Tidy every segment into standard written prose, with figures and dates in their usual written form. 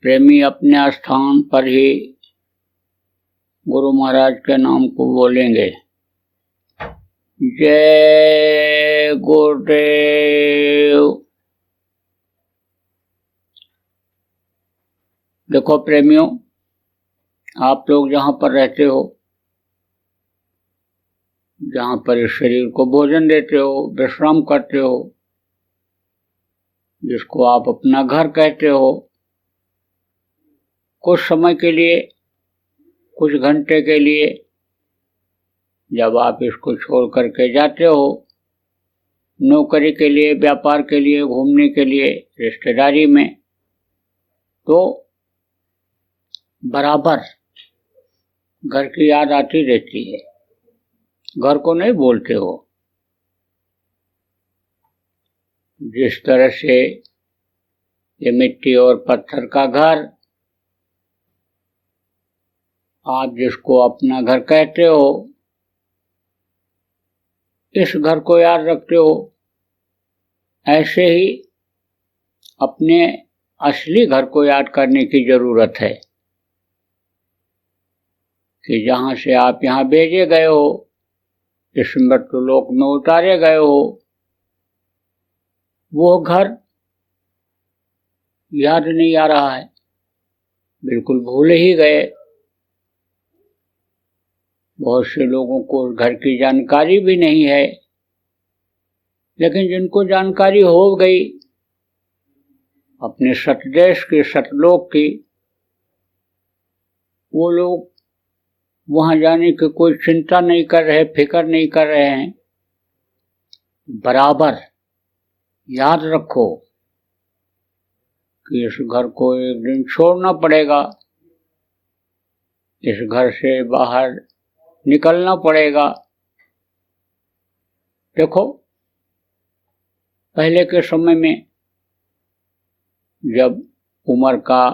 प्रेमी अपने स्थान पर ही गुरु महाराज के नाम को बोलेंगे। जय गुरुदेव। देखो प्रेमियों, आप लोग जहां पर रहते हो, जहां पर इस शरीर को भोजन देते हो, विश्राम करते हो, जिसको आप अपना घर कहते हो, कुछ समय के लिए, कुछ घंटे के लिए जब आप इसको छोड़ करके जाते हो, नौकरी के लिए, व्यापार के लिए, घूमने के लिए, रिश्तेदारी में, तो बराबर घर की याद आती रहती है। घर को नहीं बोलते हो। जिस तरह से ये मिट्टी और पत्थर का घर, आप जिसको अपना घर कहते हो, इस घर को याद रखते हो, ऐसे ही अपने असली घर को याद करने की जरूरत है कि जहां से आप यहां भेजे गए हो, इस मृत्युलोक में उतारे गए हो, वो घर याद नहीं आ रहा है, बिल्कुल भूल ही गए। बहुत से लोगों को घर की जानकारी भी नहीं है, लेकिन जिनको जानकारी हो गई अपने सतदेश की, सतलोक की, वो लोग वहां जाने की कोई चिंता नहीं कर रहे, फिक्र नहीं कर रहे हैं। बराबर याद रखो कि इस घर को एक दिन छोड़ना पड़ेगा, इस घर से बाहर निकलना पड़ेगा। देखो, पहले के समय में जब उम्र का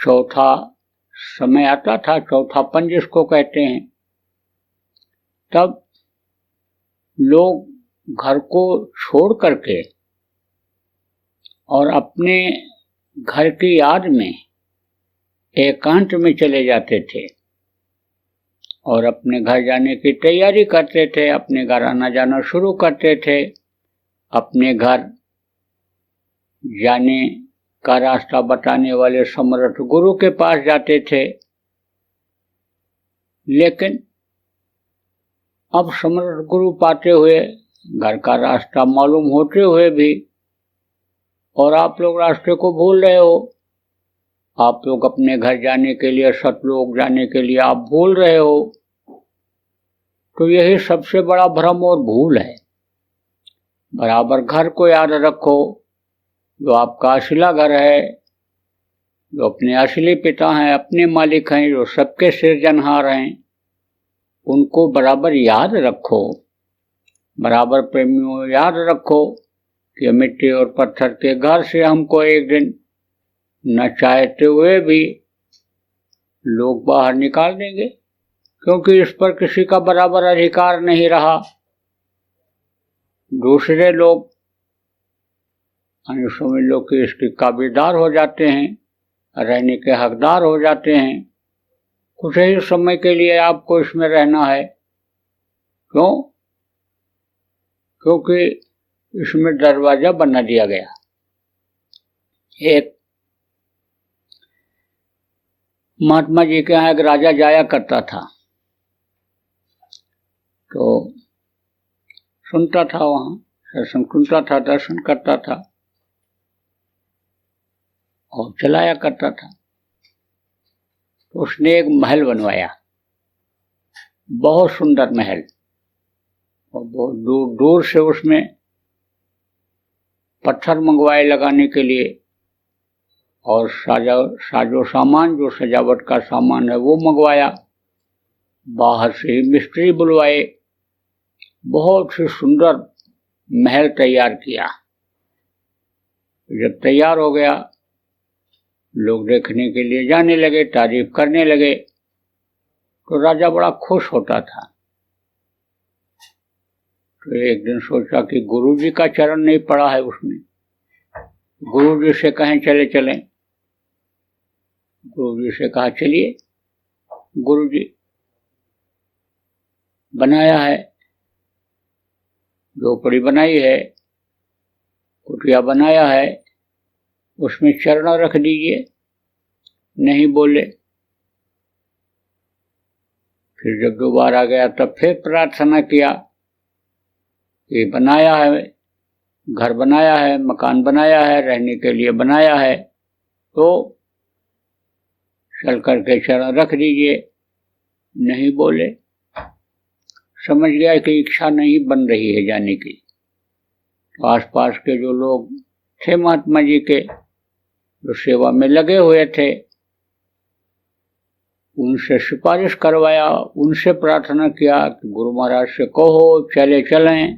चौथा समय आता था, चौथापन जिसको कहते हैं, तब लोग घर को छोड़ करके और अपने घर की याद में एकांत में चले जाते थे और अपने घर जाने की तैयारी करते थे, अपने घर आना जाना शुरू करते थे, अपने घर जाने का रास्ता बताने वाले समर्थ गुरु के पास जाते थे। लेकिन अब समर्थ गुरु पाते हुए, घर का रास्ता मालूम होते हुए भी, और आप लोग रास्ते को भूल रहे हो, आप लोग अपने घर जाने के लिए, सतलोक जाने के लिए आप भूल रहे हो, तो यही सबसे बड़ा भ्रम और भूल है। बराबर घर को याद रखो, जो आपका असला घर है, जो अपने असली पिता हैं, अपने मालिक हैं, जो सबके सृजनहार हैं, उनको बराबर याद रखो। बराबर प्रेमियों याद रखो कि मिट्टी और पत्थर के घर से हमको एक दिन न चाहते हुए भी लोग बाहर निकाल देंगे, क्योंकि इस पर किसी का बराबर अधिकार नहीं रहा। दूसरे लोग समझ लो कि इसके काबीदार हो जाते हैं, रहने के हकदार हो जाते हैं। कुछ ही समय के लिए आपको इसमें रहना है। क्यों? क्योंकि इसमें दरवाजा बना दिया गया। एक महात्मा जी के यहाँ एक राजा जाया करता था, तो सुनता था, वहां सत्संग सुनता था, दर्शन करता था और चलाया करता था। तो उसने एक महल बनवाया, बहुत सुंदर महल, और बहुत दूर दूर से उसमें पत्थर मंगवाए लगाने के लिए, और साजो सामान, जो सजावट का सामान है वो मंगवाया, बाहर से ही मिस्त्री बुलवाए, बहुत ही सुंदर महल तैयार किया। जब तैयार हो गया, लोग देखने के लिए जाने लगे, तारीफ करने लगे, तो राजा बड़ा खुश होता था। तो एक दिन सोचा कि गुरु जी का चरण नहीं पड़ा है उसमें, गुरु जी से कहें चले चलें। गुरु जी से कहा चलिए, गुरु जी बनाया है, झोपड़ी बनाई है, कुटिया बनाया है, उसमें चरण रख दीजिए। नहीं बोले। फिर जब दोबारा गया तब फिर प्रार्थना किया, ये बनाया है, घर बनाया है, मकान बनाया है, रहने के लिए बनाया है, तो चल करके चरण रख दीजिए। नहीं बोले। समझ गया कि इच्छा नहीं बन रही है जाने की। तो आसपास के जो लोग थे महात्मा जी के, जो सेवा में लगे हुए थे, उनसे सिफारिश करवाया, उनसे प्रार्थना किया कि गुरु महाराज से कहो चले चलें।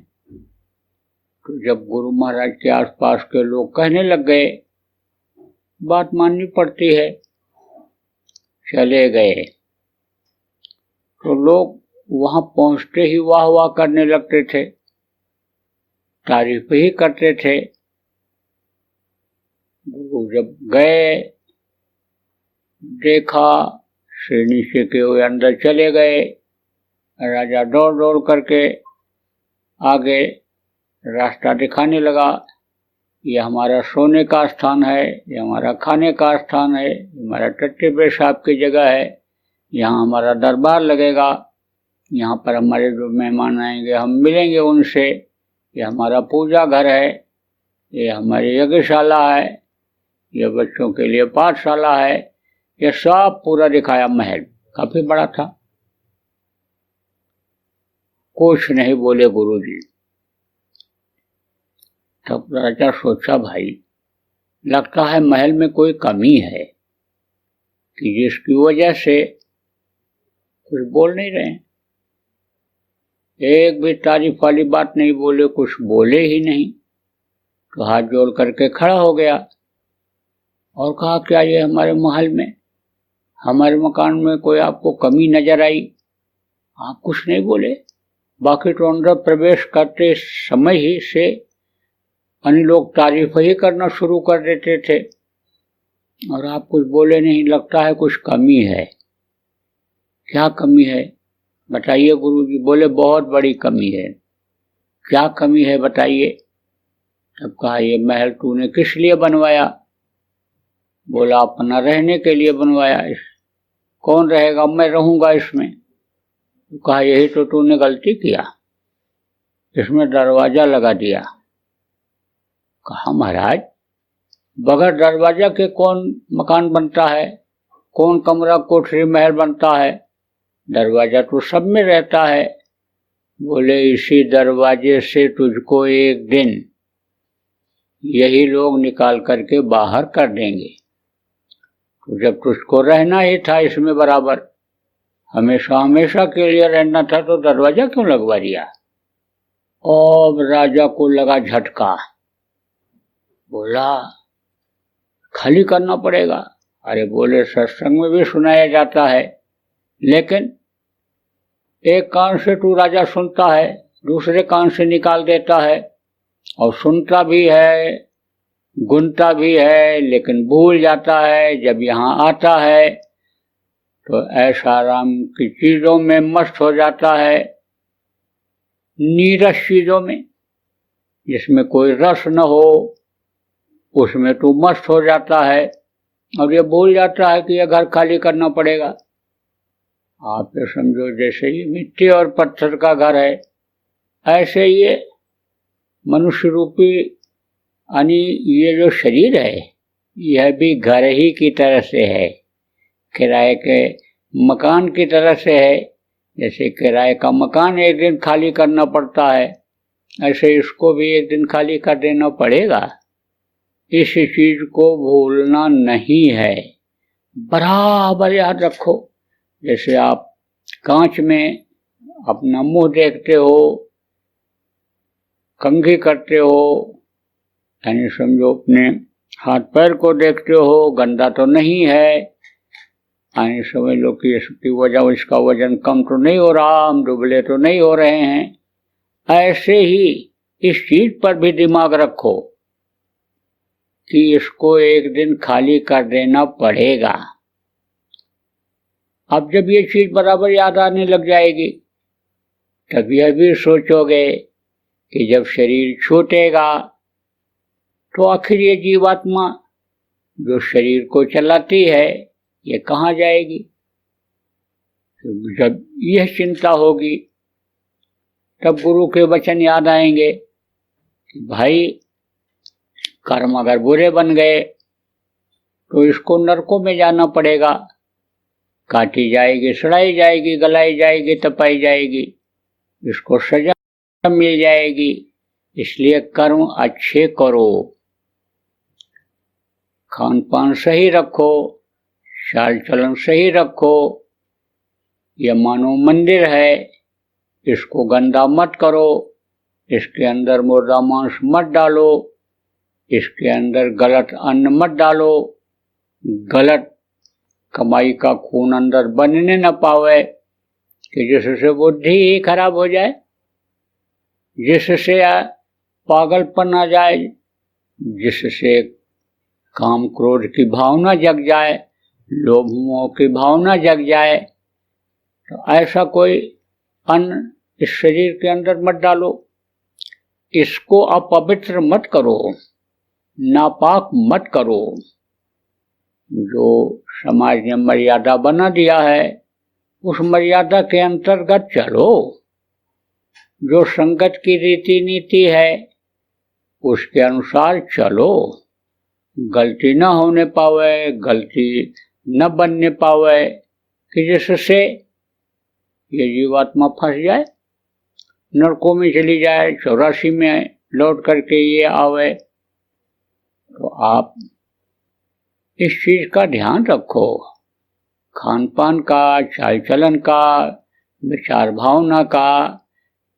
तो जब गुरु महाराज के आसपास के लोग कहने लग गए, बात माननी पड़ती है, चले गए। तो लोग वहां पहुंचते ही वाह वाह करने लगते थे, तारीफ ही करते थे। गुरु जब गए, देखा, श्रेणी से के हुए अंदर चले गए। राजा दौड़ दौड़ करके आगे रास्ता दिखाने लगा, ये हमारा सोने का स्थान है, ये हमारा खाने का स्थान है, हमारा टट्टे पेशाब की जगह है, यहाँ हमारा दरबार लगेगा, यहाँ पर हमारे जो मेहमान आएंगे हम मिलेंगे उनसे, ये हमारा पूजा घर है, ये हमारी यज्ञशाला है, ये बच्चों के लिए पाठशाला है। ये सब पूरा दिखाया। महल काफी बड़ा था। कुछ नहीं बोले गुरु जी। तब राजा सोचा, भाई लगता है महल में कोई कमी है कि जिसकी वजह से कुछ बोल नहीं रहे। एक भी तारीफ वाली बात नहीं बोले, कुछ बोले ही नहीं। तो हाथ जोड़ करके खड़ा हो गया और कहा, क्या ये हमारे महल में, हमारे मकान में कोई आपको कमी नजर आई? आप कुछ नहीं बोले। बाकी तो अंदर प्रवेश करते समय ही से अन्य लोग तारीफ ही करना शुरू कर देते थे और आप कुछ बोले नहीं। लगता है कुछ कमी है। क्या कमी है बताइए गुरुजी? बोले बहुत बड़ी कमी है। क्या कमी है बताइए? तब कहा, ये महल तूने किस लिए बनवाया? बोला, अपना रहने के लिए बनवाया। कौन रहेगा? मैं रहूंगा इसमें। तो कहा, यही तो तूने गलती किया, इसमें दरवाजा लगा दिया। कहा, महाराज बगैर दरवाजा के कौन मकान बनता है, कौन कमरा कोठरी महल बनता है? दरवाजा तो सब में रहता है। बोले, इसी दरवाजे से तुझको एक दिन यही लोग निकाल करके बाहर कर देंगे। तो जब तुझको रहना ही था इसमें बराबर, हमेशा हमेशा के लिए रहना था, तो दरवाजा क्यों लगवा दिया? और राजा को लगा झटका। बोला, खाली करना पड़ेगा। अरे बोले, सत्संग में भी सुनाया जाता है, लेकिन एक कान से तू राजा सुनता है, दूसरे कान से निकाल देता है, और सुनता भी है, गुनता भी है, लेकिन भूल जाता है। जब यहाँ आता है तो ऐसा राम की चीजों में मस्त हो जाता है, नीरस चीजों में, जिसमें कोई रस न हो, उसमें तू मस्त हो जाता है और ये भूल जाता है कि यह घर खाली करना पड़ेगा। आप ये समझो जैसे ये मिट्टी और पत्थर का घर है, ऐसे ये मनुष्य रूपी यानी ये जो शरीर है, यह भी घर ही की तरह से है, किराए के मकान की तरह से है। जैसे किराए का मकान एक दिन खाली करना पड़ता है, ऐसे इसको भी एक दिन खाली कर देना पड़ेगा। इस चीज को भूलना नहीं है, बराबर याद रखो। जैसे आप कांच में अपना मुंह देखते हो, कंघी करते हो, यानी समझो अपने हाथ पैर को देखते हो, गंदा तो नहीं है, यानी समझ लो कि इसकी वजह, इसका वजन कम तो नहीं हो रहा, हम दुबले तो नहीं हो रहे हैं। ऐसे ही इस चीज पर भी दिमाग रखो कि इसको एक दिन खाली कर देना पड़ेगा। अब जब ये चीज बराबर याद आने लग जाएगी तब यह भी सोचोगे कि जब शरीर छूटेगा तो आखिर ये जीवात्मा जो शरीर को चलाती है ये कहाँ जाएगी। तो जब यह चिंता होगी तब गुरु के वचन याद आएंगे कि भाई कर्म अगर बुरे बन गए तो इसको नरकों में जाना पड़ेगा, काटी जाएगी, सड़ाई जाएगी, गलाई जाएगी, तपाई जाएगी, इसको सजा मिल जाएगी। इसलिए कर्म अच्छे करो, खान पान सही रखो, चाल चलन सही रखो। यह मानो मंदिर है, इसको गंदा मत करो, इसके अंदर मुर्दा मांस मत डालो, इसके अंदर गलत अन्न मत डालो, गलत कमाई का खून अंदर बनने न पावे कि जिससे बुद्धि ही खराब हो जाए, जिससे पागलपन आ जाए, जिससे काम क्रोध की भावना जग जाए, लोभ मोह की भावना जग जाए। तो ऐसा कोई अन्न इस शरीर के अंदर मत डालो, इसको अपवित्र मत करो, नापाक मत करो। जो समाज ने मर्यादा बना दिया है उस मर्यादा के अंतर्गत चलो, जो संगत की रीति नीति है उसके अनुसार चलो, गलती न होने पावे, गलती न बनने पावे कि जिससे ये जीवात्मा फंस जाए, नरकों में चली जाए, 84 में लौट करके ये आवे। तो आप इस चीज का ध्यान रखो, खान पान का, चाल चलन का, विचार भावना का,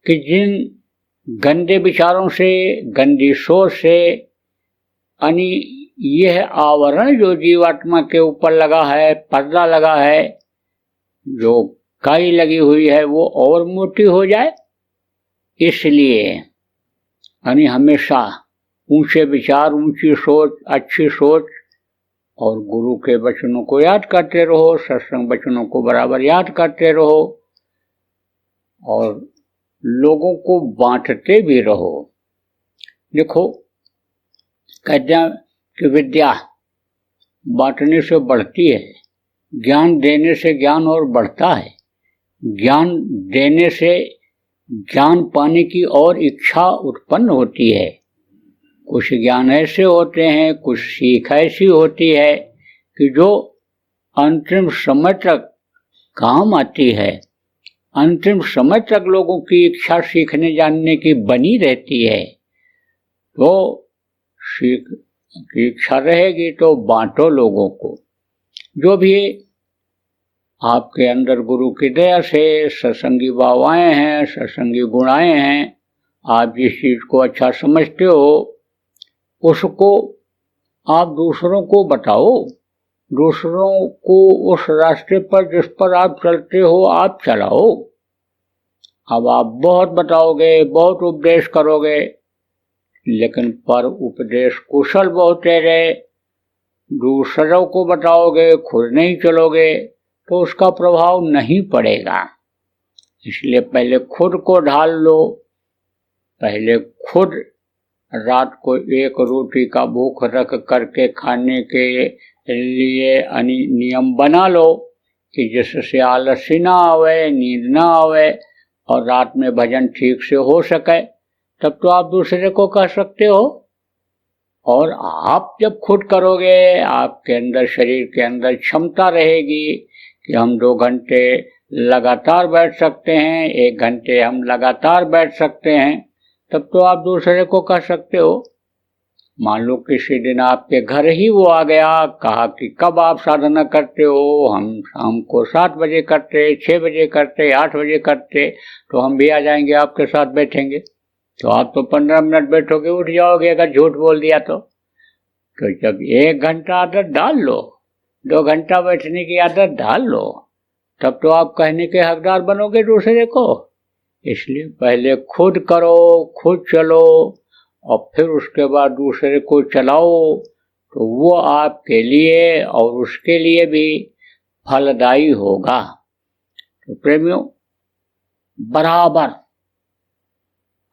कि जिन गंदे विचारों से, गंदी सोच से यानी यह आवरण जो जीवात्मा के ऊपर लगा है, पर्दा लगा है, जो काई लगी हुई है, वो और मोटी हो जाए। इसलिए यानी हमेशा ऊंचे विचार, ऊंची सोच, अच्छी सोच और गुरु के वचनों को याद करते रहो, सत्संग वचनों को बराबर याद करते रहो और लोगों को बांटते भी रहो। देखो, कहते हैं कि विद्या बांटने से बढ़ती है, ज्ञान देने से ज्ञान और बढ़ता है, ज्ञान देने से ज्ञान पाने की और इच्छा उत्पन्न होती है। कुछ ज्ञान ऐसे होते हैं, कुछ सीख ऐसी होती है कि जो अंतिम समय तक काम आती है, अंतिम समय तक लोगों की इच्छा सीखने जानने की बनी रहती है। तो सीख की इच्छा रहेगी तो बांटो लोगों को। जो भी आपके अंदर गुरु की दया से सत्संगी बावाएं हैं, सत्संगी गुणाएं हैं, आप जिस चीज को अच्छा समझते हो उसको आप दूसरों को बताओ, दूसरों को उस रास्ते पर जिस पर आप चलते हो आप चलाओ। अब आप बहुत बताओगे, बहुत उपदेश करोगे, लेकिन पर उपदेश कुशल बहुत रहे, दूसरों को बताओगे, खुद नहीं चलोगे तो उसका प्रभाव नहीं पड़ेगा। इसलिए पहले खुद को ढाल लो, पहले खुद रात को एक रोटी का भूख रख करके खाने के लिए नियम बना लो कि जिससे आलस्य ना आवे, नींद ना आवे और रात में भजन ठीक से हो सके, तब तो आप दूसरे को कह सकते हो। और आप जब खुद करोगे, आपके अंदर, शरीर के अंदर क्षमता रहेगी कि हम 2 घंटे लगातार बैठ सकते हैं, 1 घंटे हम लगातार बैठ सकते हैं, तब तो आप दूसरे को कह सकते हो। मान लो किसी दिन आपके घर ही वो आ गया, कहा कि कब आप साधना करते हो, हम शाम को 7 बजे करते, 6 बजे करते, 8 बजे करते, तो हम भी आ जाएंगे, आपके साथ बैठेंगे। तो आप तो 15 मिनट बैठोगे, उठ जाओगे अगर झूठ बोल दिया तो जब 1 घंटा आदत डाल लो, 2 घंटा बैठने की आदत डाल लो, तब तो आप कहने के हकदार बनोगे दूसरे को। इसलिए पहले खुद करो, खुद चलो और फिर उसके बाद दूसरे को चलाओ, तो वो आपके लिए और उसके लिए भी फलदायी होगा। तो प्रेमियों, बराबर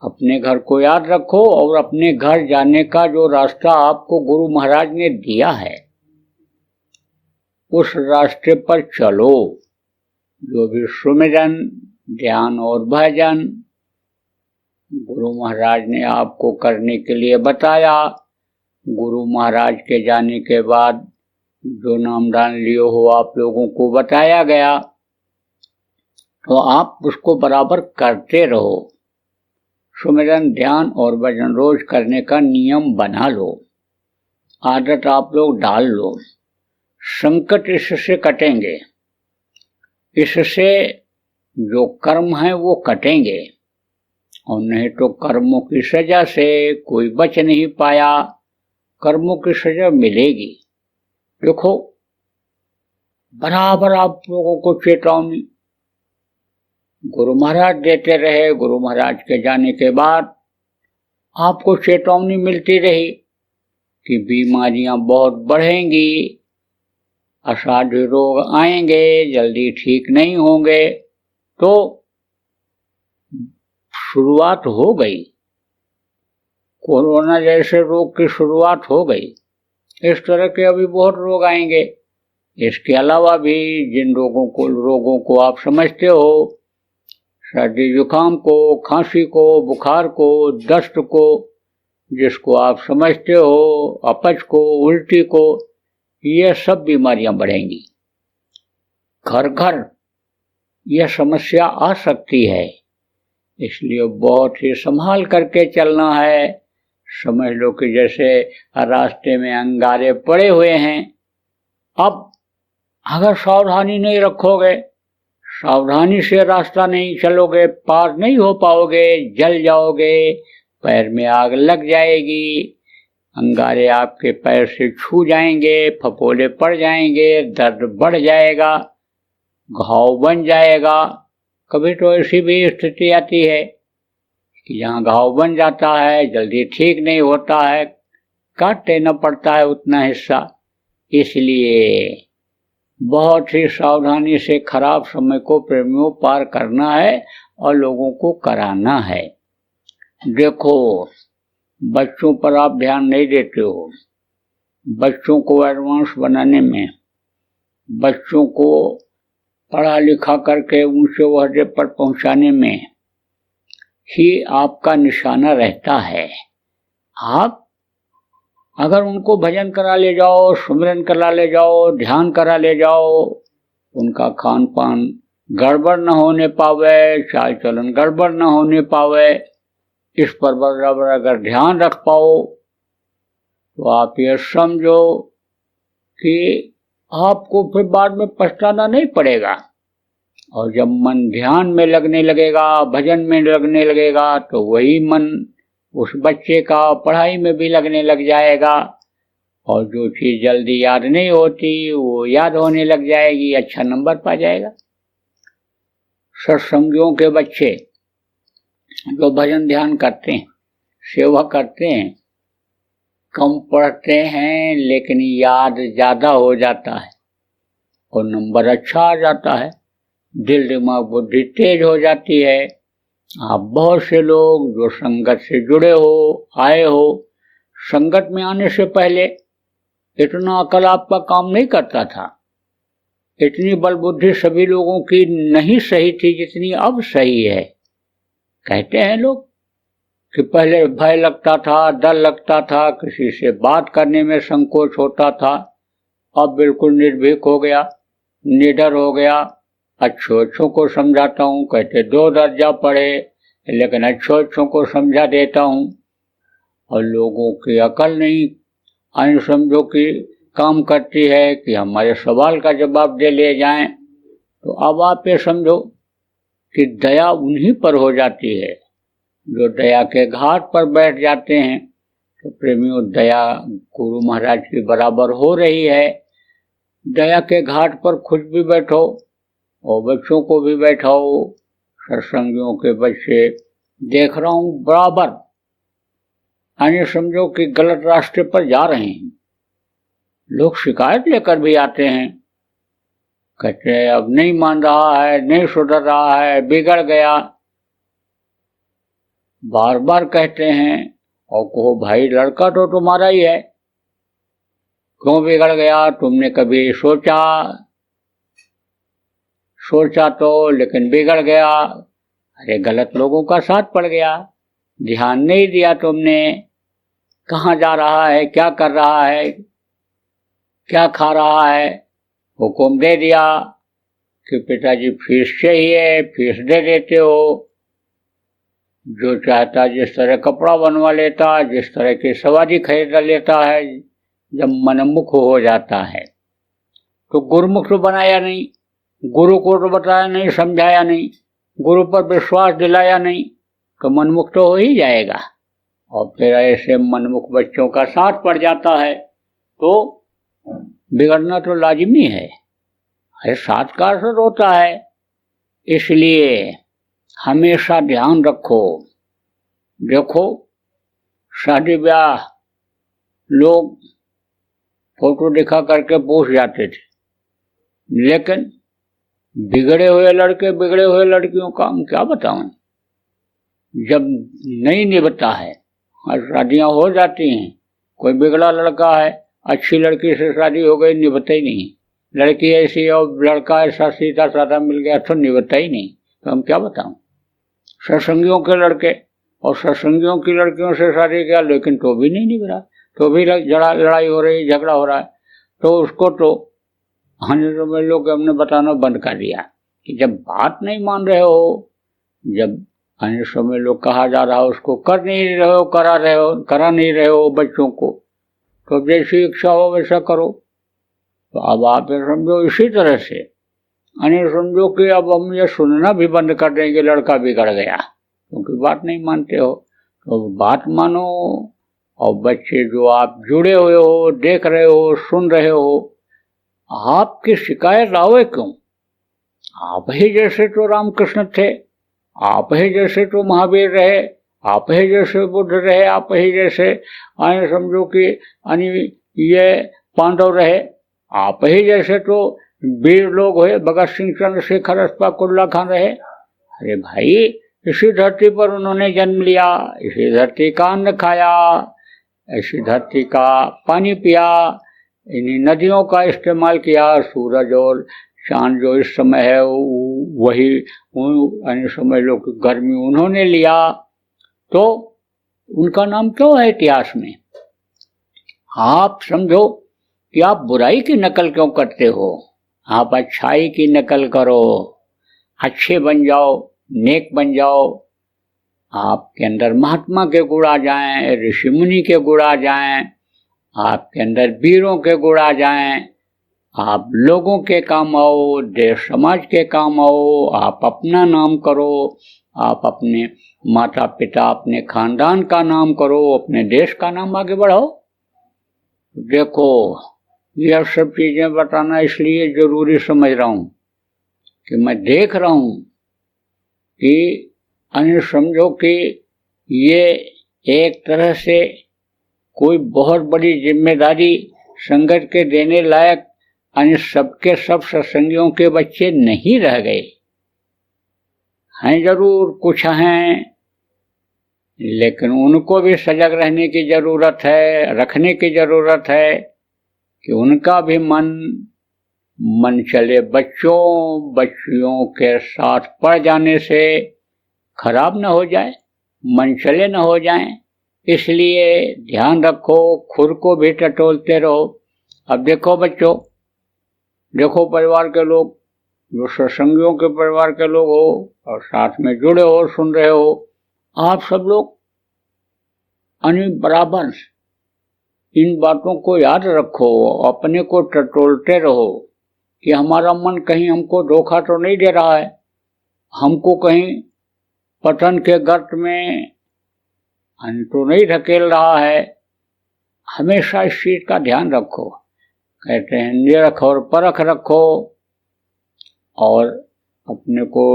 अपने घर को याद रखो और अपने घर जाने का जो रास्ता आपको गुरु महाराज ने दिया है उस रास्ते पर चलो। जो भी सुमिरन, ध्यान और भजन गुरु महाराज ने आपको करने के लिए बताया, गुरु महाराज के जाने के बाद जो नामदान लियो हो आप लोगों को बताया गया, तो आप उसको बराबर करते रहो। सुमिरन, ध्यान और भजन रोज करने का नियम बना लो, आदत आप लोग डाल लो। संकट इससे कटेंगे, इससे जो कर्म है वो कटेंगे, और नहीं तो कर्मों की सजा से कोई बच नहीं पाया, कर्मों की सजा मिलेगी। देखो, बराबर आप लोगों को चेतावनी गुरु महाराज देते रहे। गुरु महाराज के जाने के बाद आपको चेतावनी मिलती रही कि बीमारियां बहुत बढ़ेंगी, असाध्य रोग आएंगे, जल्दी ठीक नहीं होंगे। तो शुरुआत हो गई, कोरोना जैसे रोग की शुरुआत हो गई। इस तरह के अभी बहुत रोग आएंगे। इसके अलावा भी जिन रोगों को आप समझते हो, सर्दी जुकाम को, खांसी को, बुखार को, दस्त को, जिसको आप समझते हो, अपच को, उल्टी को, ये सब बीमारियां बढ़ेंगी। घर घर यह समस्या आ सकती है, इसलिए बहुत ही संभाल करके चलना है। समझ लो कि जैसे रास्ते में अंगारे पड़े हुए हैं, अब अगर सावधानी नहीं रखोगे, सावधानी से रास्ता नहीं चलोगे, पार नहीं हो पाओगे, जल जाओगे, पैर में आग लग जाएगी, अंगारे आपके पैर से छू जाएंगे, फफोले पड़ जाएंगे, दर्द बढ़ जाएगा, घाव बन जाएगा। कभी तो ऐसी भी स्थिति आती है कि जहाँ घाव बन जाता है, जल्दी ठीक नहीं होता है, काट देना पड़ता है उतना हिस्सा। इसलिए बहुत ही सावधानी से खराब समय को प्रेमियों पार करना है और लोगों को कराना है। देखो, बच्चों पर आप ध्यान नहीं देते हो। बच्चों को एडवांस बनाने में, बच्चों को पढ़ा लिखा करके ऊंचे ओहदे पर पहुंचाने में ही आपका निशाना रहता है। आप अगर उनको भजन करा ले जाओ, सुमिरन करा ले जाओ, ध्यान करा ले जाओ, उनका खान पान गड़बड़ न होने पावे, चाल चलन गड़बड़ न होने पावे, इस पर बराबर अगर ध्यान रख पाओ, तो आप ये समझो कि आपको फिर बाद में पछताना नहीं पड़ेगा। और जब मन ध्यान में लगने लगेगा, भजन में लगने लगेगा, तो वही मन उस बच्चे का पढ़ाई में भी लगने लग जाएगा, और जो चीज जल्दी याद नहीं होती वो याद होने लग जाएगी, अच्छा नंबर पा जाएगा। सत्संगियों के बच्चे जो भजन ध्यान करते हैं, सेवा करते हैं, कम पढ़ते हैं लेकिन याद ज्यादा हो जाता है और नंबर अच्छा आ जाता है, दिल दिमाग बुद्धि तेज हो जाती है। आप बहुत से लोग जो संगत से जुड़े हो, आए हो, संगत में आने से पहले इतना अकल आपका काम नहीं करता था, इतनी बल बुद्धि सभी लोगों की नहीं सही थी जितनी अब सही है। कहते हैं लोग कि पहले भय लगता था, डर लगता था, किसी से बात करने में संकोच होता था, अब बिल्कुल निर्भीक हो गया, निडर हो गया। अच्छों को समझाता हूँ, कहते 2 दर्जा पढ़े लेकिन अच्छों को समझा देता हूँ। और लोगों की अकल नहीं आई समझो कि काम करती है कि हमारे सवाल का जवाब दे ले जाएं। तो अब आप ये समझो कि दया उन्हीं पर हो जाती है जो दया के घाट पर बैठ जाते हैं। तो प्रेमियों, दया गुरु महाराज की बराबर हो रही है। दया के घाट पर खुद भी बैठो और बच्चों को भी बैठाओ। सत्संगियों के बच्चे देख रहा हूं बराबर यानी समझो कि गलत रास्ते पर जा रहे हैं, लोग शिकायत लेकर भी आते हैं कहते हैं अब नहीं मान रहा है, नहीं सुधर रहा है, बिगड़ गया, बार बार कहते हैं। और कहो भाई लड़का तो तुम्हारा ही है, क्यों बिगड़ गया? तुमने कभी सोचा तो, लेकिन बिगड़ गया। अरे गलत लोगों का साथ पड़ गया, ध्यान नहीं दिया तुमने, कहाँ जा रहा है, क्या कर रहा है, क्या खा रहा है। हुक्म दे दिया कि पिताजी फीस चाहिए, फीस दे देते हो। जो चाहता जिस तरह कपड़ा बनवा लेता, जिस तरह की सवारी खरीद लेता है। जब मनमुख हो जाता है तो गुरुमुख तो बनाया नहीं, गुरु को तो बताया नहीं, समझाया नहीं, गुरु पर विश्वास दिलाया नहीं, तो मनमुख तो हो ही जाएगा। और फिर ऐसे मनमुख बच्चों का साथ पड़ जाता है तो बिगड़ना तो लाजिमी है। अरे साथ का असर होता है। इसलिए हमेशा ध्यान रखो। देखो शादी ब्याह लोग फोटो दिखा करके पूछ जाते थे, लेकिन बिगड़े हुए लड़के बिगड़े हुए लड़कियों का हम क्या बताऊं। जब नहीं निभता है और शादियां हो जाती हैं, कोई बिगड़ा लड़का है, अच्छी लड़की से शादी हो गई, निभता ही नहीं। लड़की ऐसी और लड़का ऐसा सीधा साधा मिल गया तो निभता ही नहीं, तो हम क्या बताऊं। सत्संगियों के लड़के और सत्संगियों की लड़कियों से शादी किया, लेकिन तो भी नहीं निभ रहा, तो भी लड़ाई हो रही, झगड़ा हो रहा है। तो उसको तो समझ लो कि हमने बताना बंद कर दिया कि जब बात नहीं मान रहे हो, जब समझ लो कहा जा रहा है उसको कर नहीं रहे हो, करा नहीं रहे हो बच्चों को, तो जैसी इच्छा हो वैसा करो। तो अब आप समझो इसी तरह से समझो कि अब हम ये सुनना भी बंद कर देंगे लड़का बिगड़ गया, क्योंकि बात नहीं मानते हो। तो बात मानो। और बच्चे जो आप जुड़े हुए हो, देख रहे हो, सुन रहे हो, आपकी शिकायत आवे क्यों? आप ही जैसे तो रामकृष्ण थे, आप ही जैसे तो महावीर रहे, आप ही जैसे बुद्ध रहे, आप ही जैसे समझो कि ये पांडव रहे, आप ही जैसे तो वीर लोग हुए, भगत सिंह, चंद्रशेखर, अशफाक उल्लाह खान रहे। अरे भाई इसी धरती पर उन्होंने जन्म लिया, इसी धरती का अन्न खाया, इसी धरती का पानी पिया, इन्हीं नदियों का इस्तेमाल किया। सूरज और चांद जो इस समय है वही समझ लो कि गर्मी उन्होंने लिया, तो उनका नाम क्यों है इतिहास में? आप समझो कि आप बुराई की नकल क्यों करते हो? आप अच्छाई की नकल करो, अच्छे बन जाओ, नेक बन जाओ। आपके अंदर महात्मा के गुण आ जाएं, ऋषि मुनि के गुण आ जाएं, आपके अंदर वीरों के गुण आ जाएं, आप लोगों के काम आओ, देश समाज के काम आओ, आप अपना नाम करो, आप अपने माता पिता, अपने खानदान का नाम करो, अपने देश का नाम आगे बढ़ाओ। देखो यह सब चीजें बताना इसलिए जरूरी समझ रहा हूं कि मैं देख रहा हूं कि समझो कि ये एक तरह से कोई बहुत बड़ी जिम्मेदारी संगत के देने लायक सबके सब सत्संगियों के बच्चे नहीं रह गए हैं। जरूर कुछ हैं, लेकिन उनको भी सजग रहने की जरूरत है, रखने की जरूरत है कि उनका भी मन चले बच्चियों के साथ पड़ जाने से खराब न हो जाए, मन चले न हो जाए। इसलिए ध्यान रखो, खुद को भी टटोलते रहो। अब देखो बच्चों, देखो परिवार के लोग, जो सत्संगियों के परिवार के लोग हो और साथ में जुड़े हो, सुन रहे हो, आप सब लोग बराबर इन बातों को याद रखो, अपने को टटोलते रहो कि हमारा मन कहीं हमको धोखा तो नहीं दे रहा है, हमको कहीं पतन के गर्त में तो नहीं धकेल रहा है। हमेशा इस चीज का ध्यान रखो। कहते हैं निरख और परख रखो और अपने को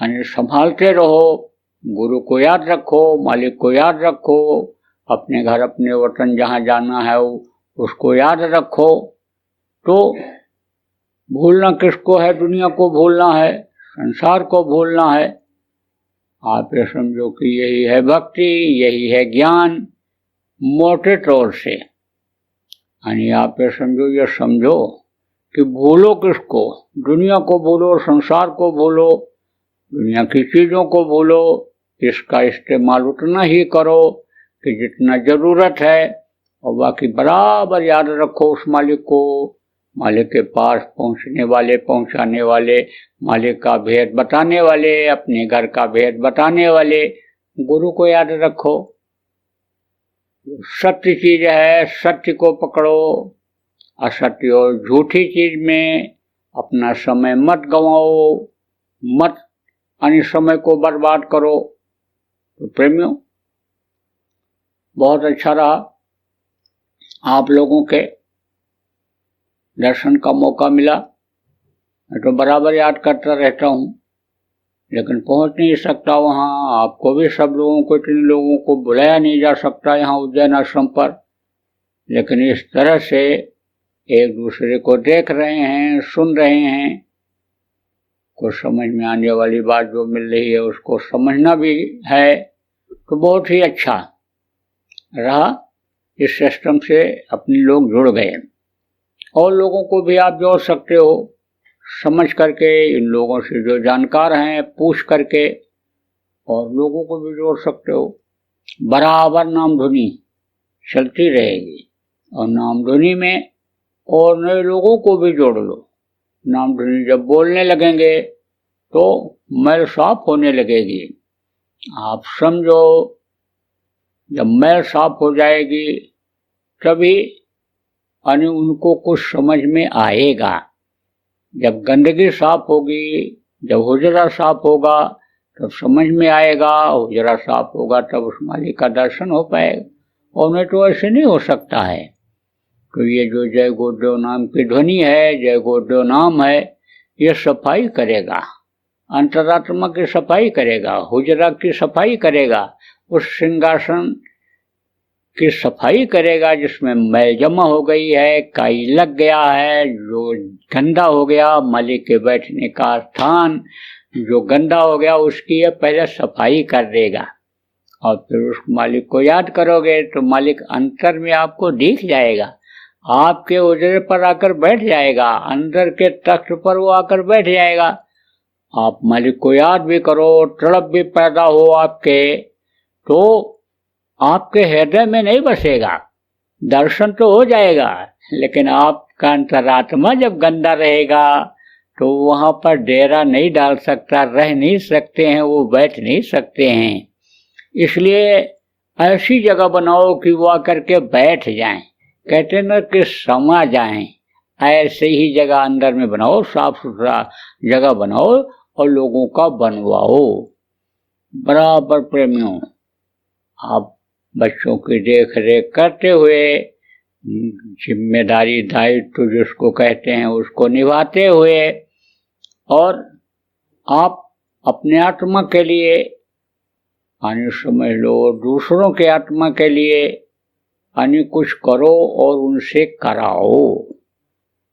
संभालते रहो। गुरु को याद रखो, मालिक को याद रखो, अपने घर अपने वतन जहाँ जाना है उसको याद रखो। तो भूलना किसको है? दुनिया को भूलना है, संसार को भूलना है। आप ये समझो कि यही है भक्ति, यही है ज्ञान मोटे तौर से। यानी आप ये समझो कि भूलो किसको? दुनिया को भूलो, संसार को भूलो, दुनिया की चीजों को भूलो। इसका इस्तेमाल उतना ही करो कि जितना जरूरत है, और बाकी बराबर याद रखो उस मालिक को, मालिक के पास पहुंचने वाले, पहुंचाने वाले, मालिक का भेद बताने वाले, अपने घर का भेद बताने वाले गुरु को याद रखो। सत्य चीज है, सत्य को पकड़ो। असत्य और झूठी चीज में अपना समय मत गंवाओ, मत अन्य समय को बर्बाद करो। तो प्रेमियों, बहुत अच्छा रहा आप लोगों के दर्शन का मौका मिला। मैं तो बराबर याद करता रहता हूँ, लेकिन पहुंच नहीं सकता वहाँ। आपको भी, सब लोगों को, इतने लोगों को बुलाया नहीं जा सकता यहाँ उज्जैन आश्रम पर। लेकिन इस तरह से एक दूसरे को देख रहे हैं, सुन रहे हैं, कुछ समझ में आने वाली बात जो मिल रही है उसको समझना भी है, तो बहुत ही अच्छा रहा। इस सिस्टम से अपने लोग जुड़ गए। और लोगों को भी आप जोड़ सकते हो, समझ करके, इन लोगों से जो जानकार हैं पूछ करके, और लोगों को भी जोड़ सकते हो। बराबर नाम धुनी चलती रहेगी, और नाम धुनी में और नए लोगों को भी जोड़ लो। नाम धुनी जब बोलने लगेंगे तो मैल साफ होने लगेगी। आप समझो, जब मैल साफ हो जाएगी तभी यानी उनको कुछ समझ में आएगा। जब गंदगी साफ होगी, जब हुजरा साफ होगा तब समझ में आएगा, हुजरा साफ होगा तब उस मालिक का दर्शन हो पाएगा। और नहीं तो ऐसे नहीं हो सकता है। तो ये जो जय गुरुदेव नाम की ध्वनि है, जय गुरुदेव नाम है, ये सफाई करेगा, अंतरात्मा की सफाई करेगा, हुजरा की सफाई करेगा, उस सिंहासन की सफाई करेगा जिसमें मैल जमा हो गई है, काई लग गया है, जो गंदा हो गया, मालिक के बैठने का स्थान जो गंदा हो गया उसकी ये पहले सफाई कर देगा। और फिर उस मालिक को याद करोगे तो मालिक अंतर में आपको दिख जाएगा, आपके उजरे पर आकर बैठ जाएगा, अंदर के तख्त पर वो आकर बैठ जाएगा। आप मालिक को याद भी करो, तड़प भी पैदा हो आपके, तो आपके हृदय में नहीं बसेगा। दर्शन तो हो जाएगा, लेकिन आपका अंतरात्मा जब गंदा रहेगा तो वहां पर डेरा नहीं डाल सकता, रह नहीं सकते हैं, वो बैठ नहीं सकते हैं। इसलिए ऐसी जगह बनाओ कि वो आकर के बैठ जाएं, कहते न कि समा जाएं। ऐसे ही जगह अंदर में बनाओ, साफ सुथरा जगह बनाओ और लोगों का बनवाओ। बराबर प्रेमियों, आप बच्चों की देख रेख करते हुए, जिम्मेदारी दायित्व जिसको कहते हैं उसको निभाते हुए, और आप अपने आत्मा के लिए यानी समझ लो दूसरों के आत्मा के लिए यानी कुछ करो और उनसे कराओ।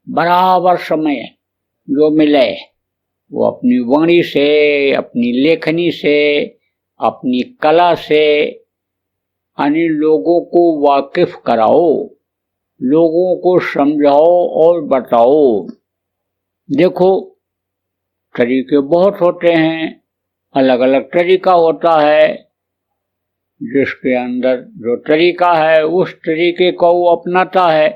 बराबर समय जो मिले वो अपनी वाणी से, अपनी लेखनी से, अपनी कला से यानी लोगों को वाकिफ कराओ, लोगों को समझाओ और बताओ। देखो, तरीके बहुत होते हैं, अलग अलग तरीका होता है। जिसके अंदर जो तरीका है उस तरीके को वो अपनाता है।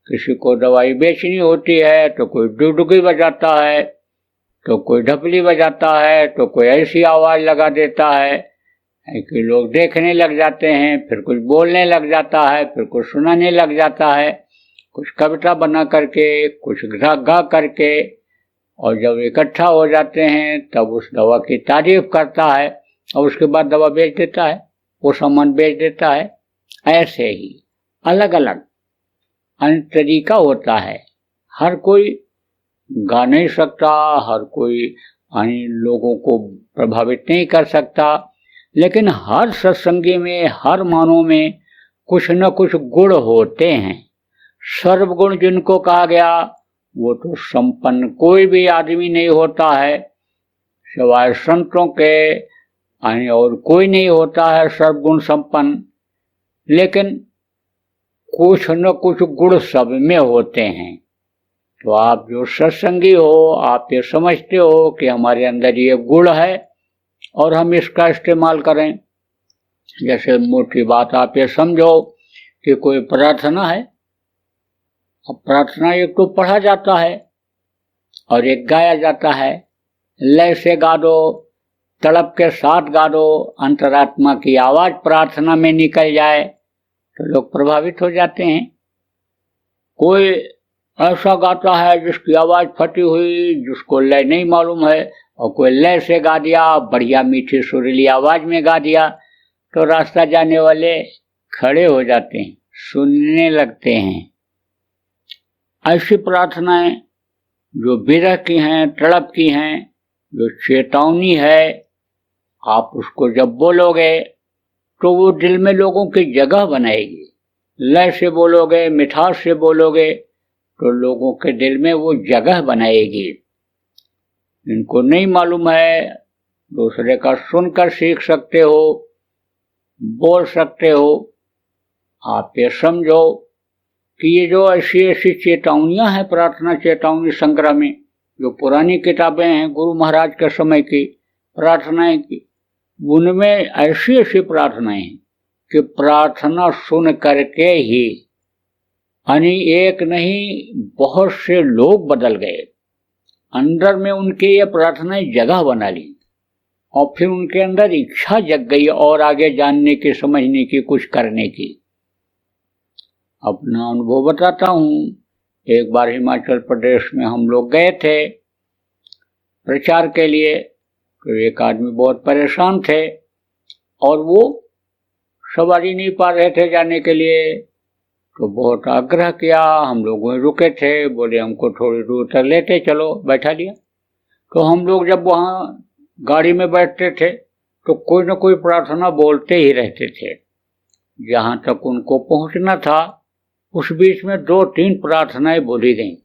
किसी को दवाई बेचनी होती है तो कोई डुडुकी बजाता है, तो कोई ढपली बजाता है, तो कोई ऐसी आवाज लगा देता है कि लोग देखने लग जाते हैं, फिर कुछ बोलने लग जाता है, फिर कुछ सुनाने लग जाता है, कुछ कविता बना करके, कुछ गा करके, और जब इकट्ठा हो जाते हैं तब उस दवा की तारीफ करता है और उसके बाद दवा बेच देता है, वो सामान बेच देता है। ऐसे ही अलग अलग तरीका होता है। हर कोई गा नहीं सकता, हर कोई लोगों को प्रभावित नहीं कर सकता, लेकिन हर सत्संगी में, हर मानव में कुछ न कुछ गुण होते हैं। सर्वगुण जिनको कहा गया वो तो संपन्न कोई भी आदमी नहीं होता है सिवाय संतों के, और कोई नहीं होता है सर्वगुण संपन्न। लेकिन कुछ न कुछ गुण सब में होते हैं। तो आप जो सत्संगी हो, आप ये समझते हो कि हमारे अंदर ये गुण है और हम इसका इस्तेमाल करें। जैसे मोटी बात आप ये समझो कि कोई प्रार्थना है। अब प्रार्थना एक तो पढ़ा जाता है और एक गाया जाता है। लय से गा दो, तड़प के साथ गा दो, अंतरात्मा की आवाज प्रार्थना में निकल जाए तो लोग प्रभावित हो जाते हैं। कोई ऐसा गाता है जिसकी आवाज फटी हुई, जिसको लय नहीं मालूम है, और कोई लय से गा दिया, बढ़िया मीठी सुरीली आवाज में गा दिया, तो रास्ता जाने वाले खड़े हो जाते हैं, सुनने लगते हैं। ऐसी प्रार्थनाएं जो विरह की हैं, तड़प की हैं, जो चेतावनी है, आप उसको जब बोलोगे तो वो दिल में लोगों की जगह बनाएगी। लय से बोलोगे, मिठास से बोलोगे तो लोगों के दिल में वो जगह बनाएगी। इनको नहीं मालूम है, दूसरे का सुनकर सीख सकते हो, बोल सकते हो। आप ये समझो कि ये जो ऐसी ऐसी चेतावनियां हैं, प्रार्थना चेतावनी संग्रह में, जो पुरानी किताबें हैं गुरु महाराज के समय की प्रार्थनाएं की, उनमें ऐसी ऐसी प्रार्थनाएं हैं कि प्रार्थना सुन करके ही यानी एक नहीं बहुत से लोग बदल गए। अंदर में उनके ये प्रार्थनाएं जगह बना ली और फिर उनके अंदर इच्छा जग गई और आगे जानने की, समझने की, कुछ करने की। अपना अनुभव बताता हूँ। एक बार हिमाचल प्रदेश में हम लोग गए थे प्रचार के लिए, तो एक आदमी बहुत परेशान थे और वो सवारी नहीं पा रहे थे जाने के लिए, तो बहुत आग्रह किया। हम लोग वहीं रुके थे, बोले हमको थोड़ी दूर तक लेते चलो, बैठा लिया। तो हम लोग जब वहाँ गाड़ी में बैठते थे तो कोई न कोई प्रार्थना बोलते ही रहते थे। जहाँ तक उनको पहुँचना था उस बीच में 2-3 प्रार्थनाएं बोली गईं।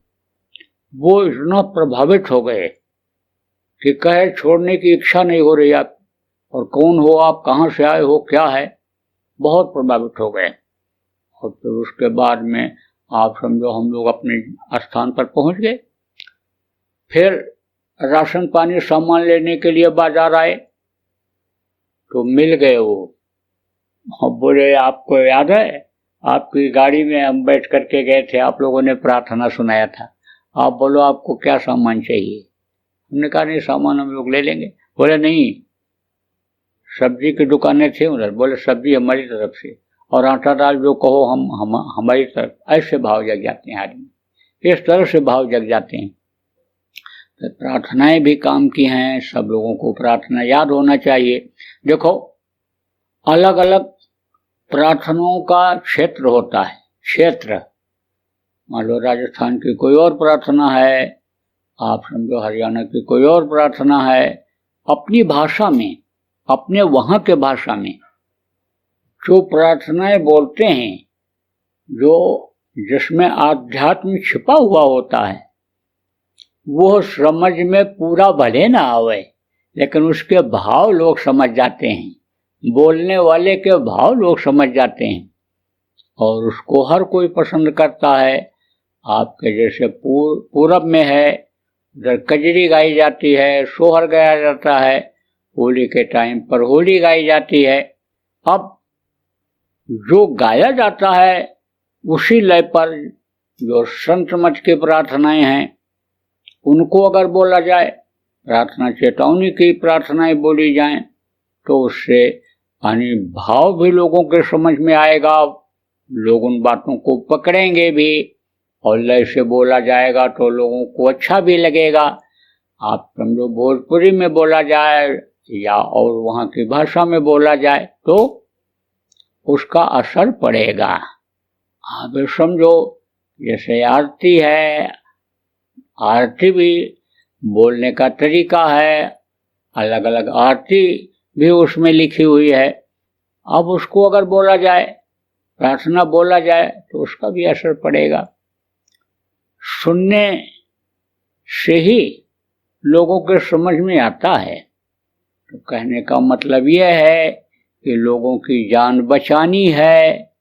वो इतना प्रभावित हो गए कि कहे छोड़ने की इच्छा नहीं हो रही आप, और कौन हो आप, कहाँ से आए हो, क्या है, बहुत प्रभावित हो गए। और फिर उसके बाद में आप समझो हम लोग अपने स्थान पर पहुंच गए। फिर राशन पानी सामान लेने के लिए बाजार आए तो मिल गए वो। बोले आपको याद है आपकी गाड़ी में हम बैठ करके गए थे, आप लोगों ने प्रार्थना सुनाया था, आप बोलो आपको क्या सामान चाहिए। हमने कहा नहीं सामान हम लोग ले लेंगे। बोले नहीं, सब्जी की दुकानें थी उधर, बोले सब्जी हमारी तरफ से, और आटा दाल जो कहो हम हमारी तरफ। ऐसे भाव जग जाते हैं आदमी, इस तरह से भाव जग जाते हैं। तो प्रार्थनाएं भी काम की हैं, सब लोगों को प्रार्थना याद होना चाहिए। देखो अलग अलग प्रार्थनाओं का क्षेत्र होता है। क्षेत्र मान लो राजस्थान की कोई और प्रार्थना है, आप समझो हरियाणा की कोई और प्रार्थना है, अपनी भाषा में, अपने वहां के भाषा में जो प्रार्थनाएं बोलते हैं, जो जिसमें आध्यात्म छिपा हुआ होता है, वो समझ में पूरा भले ना आवे लेकिन उसके भाव लोग समझ जाते हैं, बोलने वाले के भाव लोग समझ जाते हैं और उसको हर कोई पसंद करता है। आपके जैसे पूरब में है, उधर कजरी गाई जाती है, सोहर गाया जाता है, होली के टाइम पर होली गाई जाती है। अब जो गाया जाता है उसी लय पर जो संत मत की प्रार्थनाएं हैं उनको अगर बोला जाए, प्रार्थना चेतावनी की प्रार्थनाएं बोली जाएं, तो उससे यानी भाव भी लोगों के समझ में आएगा, लोग उन बातों को पकड़ेंगे भी, और लय से बोला जाएगा तो लोगों को अच्छा भी लगेगा। आप समझो भोजपुरी में बोला जाए या और वहाँ की भाषा में बोला जाए तो उसका असर पड़ेगा। आप समझो जैसे आरती है, आरती भी बोलने का तरीका है, अलग अलग आरती भी उसमें लिखी हुई है। अब उसको अगर बोला जाए, प्रार्थना बोला जाए तो उसका भी असर पड़ेगा। सुनने से ही लोगों के समझ में आता है। तो कहने का मतलब यह है कि लोगों की जान बचानी है,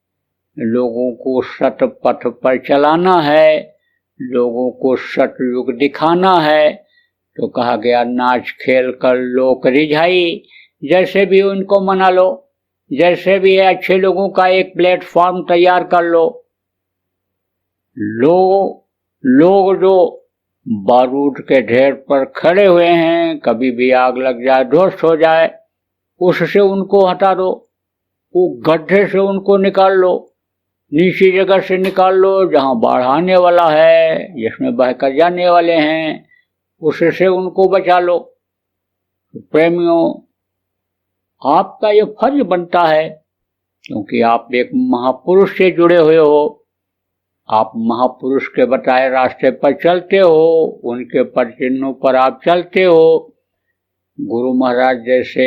लोगों को सत पथ पर चलाना है, लोगों को सतयुग दिखाना है। तो कहा गया नाच खेल कर लोक रिझाई, जैसे भी उनको मना लो, जैसे भी है अच्छे लोगों का एक प्लेटफॉर्म तैयार कर लो। लोग जो बारूद के ढेर पर खड़े हुए हैं, कभी भी आग लग जाए, ध्वस्त हो जाए, उससे उनको हटा दो, वो गड्ढे से उनको निकाल लो, नीची जगह से निकाल लो जहां बाढ़ आने वाला है, जिसमें बहकर जाने वाले हैं, उससे उनको बचा लो। तो प्रेमियों, आपका ये फर्ज बनता है, क्योंकि आप एक महापुरुष से जुड़े हुए हो, आप महापुरुष के बताए रास्ते पर चलते हो, उनके पद चिन्हों पर आप चलते हो, गुरु महाराज जैसे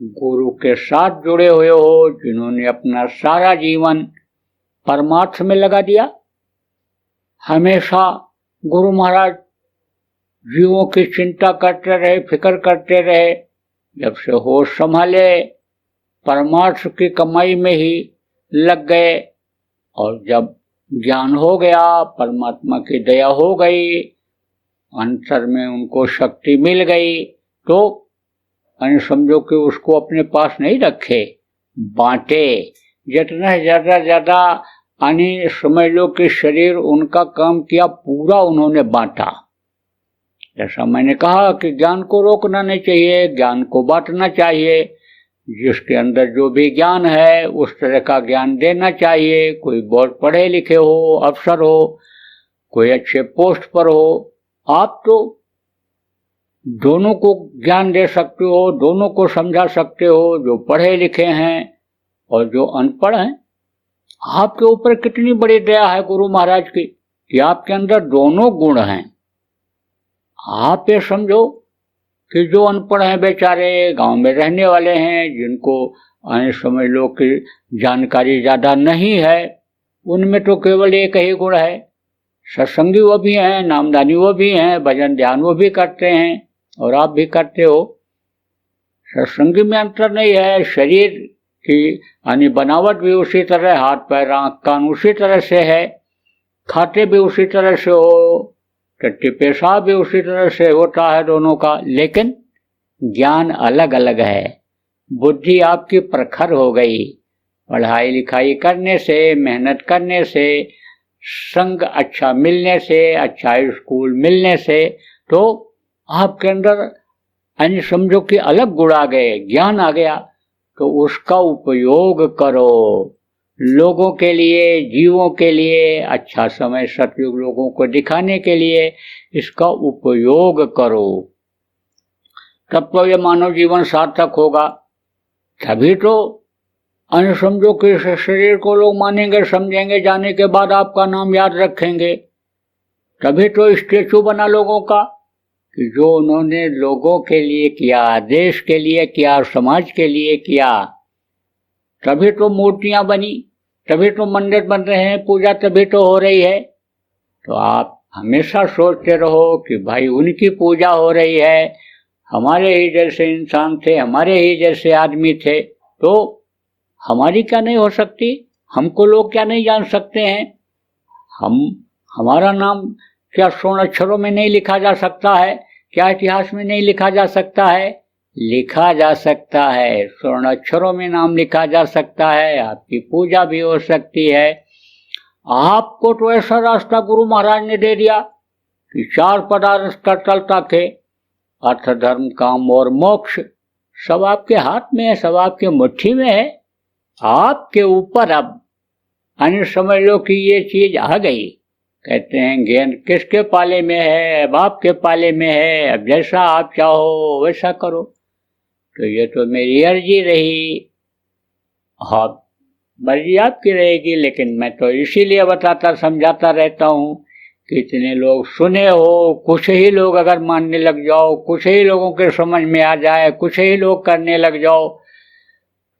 गुरु के साथ जुड़े हुए हो, जिन्होंने अपना सारा जीवन परमार्थ में लगा दिया। हमेशा गुरु महाराज जीवों की चिंता करते रहे, फिक्र करते रहे। जब से होश संभाले परमार्थ की कमाई में ही लग गए, और जब ज्ञान हो गया, परमात्मा की दया हो गई, अंतर में उनको शक्ति मिल गई, तो समझो कि उसको अपने पास नहीं रखे, बांटे। जितना ज्यादा समझ लो कि शरीर उनका काम किया, पूरा उन्होंने बांटा। जैसा मैंने कहा कि ज्ञान को रोकना नहीं चाहिए, ज्ञान को बांटना चाहिए। जिसके अंदर जो भी ज्ञान है उस तरह का ज्ञान देना चाहिए। कोई बहुत पढ़े लिखे हो, अफसर हो, कोई अच्छे पोस्ट पर हो, आप तो दोनों को ज्ञान दे सकते हो, दोनों को समझा सकते हो, जो पढ़े लिखे हैं और जो अनपढ़ हैं। आपके ऊपर कितनी बड़ी दया है गुरु महाराज की कि आपके अंदर दोनों गुण हैं। आप ये समझो कि जो अनपढ़ हैं, बेचारे गांव में रहने वाले हैं, जिनको समझ लो कि जानकारी ज्यादा नहीं है, उनमें तो केवल एक ही गुण है, सत्संगी वो भी हैं, नामदानी वो भी हैं, भजन ध्यान वो भी करते हैं, और आप भी करते हो। सत्संगी में अंतर नहीं है, शरीर की बनावट भी उसी तरह, हाथ पैर आंख कान उसी तरह से है, खाते भी उसी तरह से हो, टट्टी पेशाब भी उसी तरह से होता है दोनों का, लेकिन ज्ञान अलग अलग है। बुद्धि आपकी प्रखर हो गई, पढ़ाई लिखाई करने से, मेहनत करने से, संग अच्छा मिलने से, अच्छा स्कूल मिलने से, तो आपके अंदर समझो कि अलग गुण आ गए, ज्ञान आ गया। तो उसका उपयोग करो, लोगों के लिए, जीवों के लिए, अच्छा समय सतयुग लोगों को दिखाने के लिए इसका उपयोग करो, तब तो ये मानव जीवन सार्थक होगा। तभी तो समझो कि इस शरीर को लोग मानेंगे, समझेंगे, जाने के बाद आपका नाम याद रखेंगे। तभी तो स्टेचू बना लोगों का कि जो उन्होंने लोगों के लिए किया, देश के लिए किया, समाज के लिए किया। तभी तो मूर्तियां बनी, तभी तो मंदिर बन रहे हैं, पूजा तभी तो हो रही है। तो आप हमेशा सोचते रहो कि भाई उनकी पूजा हो रही है, हमारे ही जैसे इंसान थे, हमारे ही जैसे आदमी थे, तो हमारी क्या नहीं हो सकती, हमको लोग क्या नहीं जान सकते हैं, हमारा नाम क्या स्वर्ण अक्षरों में नहीं लिखा जा सकता है, क्या इतिहास में नहीं लिखा जा सकता है, लिखा जा सकता है, स्वर्ण अक्षरों में नाम लिखा जा सकता है, आपकी पूजा भी हो सकती है। आपको तो ऐसा रास्ता गुरु महाराज ने दे दिया कि 4 पदार्थ का चलता थे, अर्थ धर्म काम और मोक्ष, सब आपके हाथ में है, सब आपके मुट्ठी में है। आपके ऊपर अब समझ लो कि ये चीज आ गई। कहते हैं गेंद किसके पाले में है, अब आपके पाले में है, अब जैसा आप चाहो वैसा करो। तो ये तो मेरी अर्जी रही, हाँ मर्जी आपकी रहेगी, लेकिन मैं तो इसीलिए बताता समझाता रहता हूँ कि इतने लोग सुने हो, कुछ ही लोग अगर मानने लग जाओ, कुछ ही लोगों के समझ में आ जाए, कुछ ही लोग करने लग जाओ,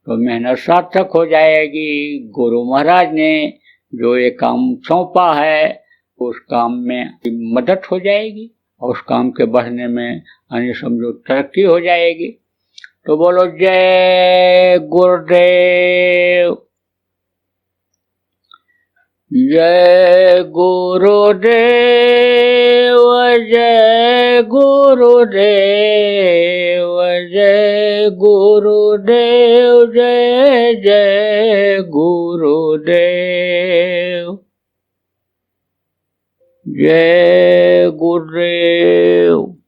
तो मेहनत सार्थक हो जाएगी। गुरु महाराज ने जो ये काम सौंपा है उस काम में मदद हो जाएगी, और उस काम के बढ़ने में यानी समझो तरक्की हो जाएगी। तो बोलो जय गुरुदेव, जय गुरुदेव, जय गुरुदेव, जय गुरुदेव, जय जय गुरुदेव, जय गुरुदेव।